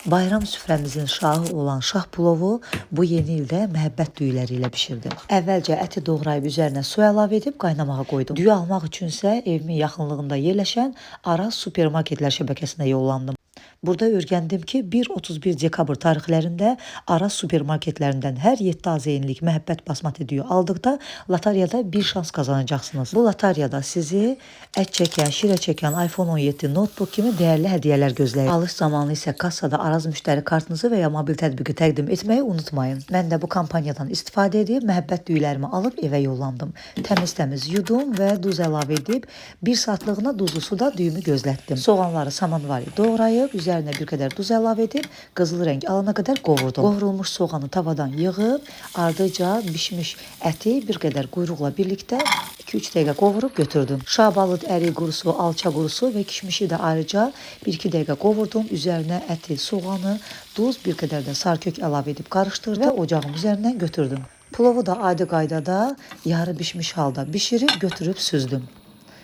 Bayram süfrəmizin şahı olan şah plovu bu yeni ildə məhəbbət düyüləri ilə bişirdim. Əvvəlcə əti doğrayıb üzərinə su əlavə edib qaynamağa qoydum. Düyü almaq üçünsə evimin yaxınlığında yerləşən Araz supermarketlər şəbəkəsinə yollandım. Burada öyrəndim ki, 1-31 dekabr tarixlərində Araz supermarketlərindən hər 7 AZN-lik məhəbbət basmati düyü aldıqda lotariyada bir şans qazanacaqsınız. Bu lotariyada sizi ət çəkən, şirə çəkən iPhone 17 notebook kimi dəyərli hədiyyələr gözləyir. Alış zamanı isə kassada Araz müştəri kartınızı və ya mobil tətbiqi təqdim etməyi unutmayın. Mən də bu kampanyadan istifadə edib məhəbbət düyülərimi alıb evə yollandım. Təmiz-təmiz yudum və duz əlavə edib 1 saatlığına duzlu suda düyümü gözlətdim. Soğanları samanvari doğrayıb, üzərinə bir qədər duz əlavə edib qızılı rəng alana qədər qovurdum. Qovrulmuş soğanı tavadan yığıb, ardıca bişmiş əti bir qədər quyruqla birlikdə 2-3 dəqiqə qovurub götürdüm. Şabalıd, ərik qurusu, alça qurusu və kişmişi də ayrıca 1-2 dəqiqə qovurdum. Üzərinə əti, soğanı, duz, bir qədər də sarkök əlavə edib qarışdırdım və ocağın üzərindən götürdüm. Plovu da adi qaydada yarı bişmiş halda bişirib götürüb süzdüm.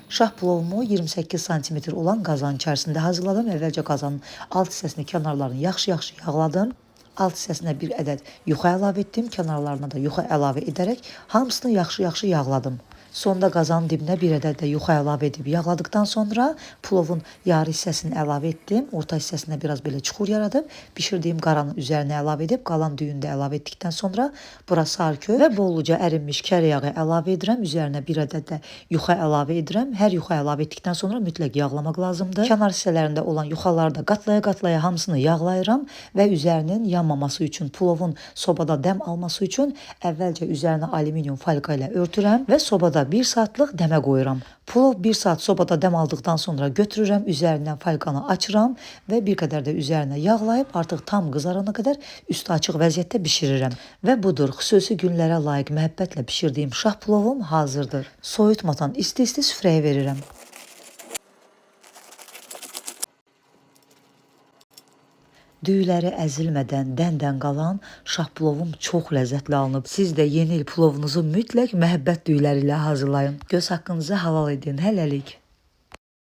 Şah plovumu 28 sm olan qazanın içərisində hazırladım. Əvvəlcə qazanın alt hissəsini, kənarlarını yaxşı-yaxşı yağladım. Alt hissəsinə bir ədəd yuxa əlavə etdim. Kənarlarına da yuxa əlavə edərək hamısını yaxşı-yaxşı yağladım. Sonda qazanın dibinə bir ədəd də yuxa əlavə edib yağladıqdan sonra plovun yarı hissəsini əlavə etdim. Orta hissəsinə biraz belə çuxur yaradıb bişirdiyim qaranın üzərinə əlavə edib qalan düyünü də əlavə etdikdən sonra bura sarkö və bolluca ərinmiş kər yağı əlavə edirəm. Üzərinə bir ədəd də yuxa əlavə edirəm. Hər yuxa əlavə etdikdən sonra mütləq yağlamaq lazımdır. Kənar hissələrində olan yuxaları da qatlaya-qatlaya hamısını yağlayıram və üzərinin yanmaması üçün, plovun sobada dəm alması üçün əvvəlcə üzərinə alüminium folqa ilə örtürəm və sobada 1 saatlıq dəmə qoyuram. Plov 1 saat sobada dəm aldıqdan sonra götürürəm, üzərindən folqanı açıram və bir qədər də üzərinə yağlayıb artıq tam qızarana qədər üstü açıq vəziyyətdə bişirirəm. Və budur, xüsusi günlərə layiq məhəbbətlə bişirdiyim şah plovum hazırdır. Soyutmadan isti-isti süfrəyə verirəm. Düyüləri əzilmədən dən-dən qalan şah plovum çox ləzzətli alınıb. Siz də yeni il plovunuzu mütləq məhəbbət düyüləri ilə hazırlayın. Göz haqqınızı halal edin. Hələlik.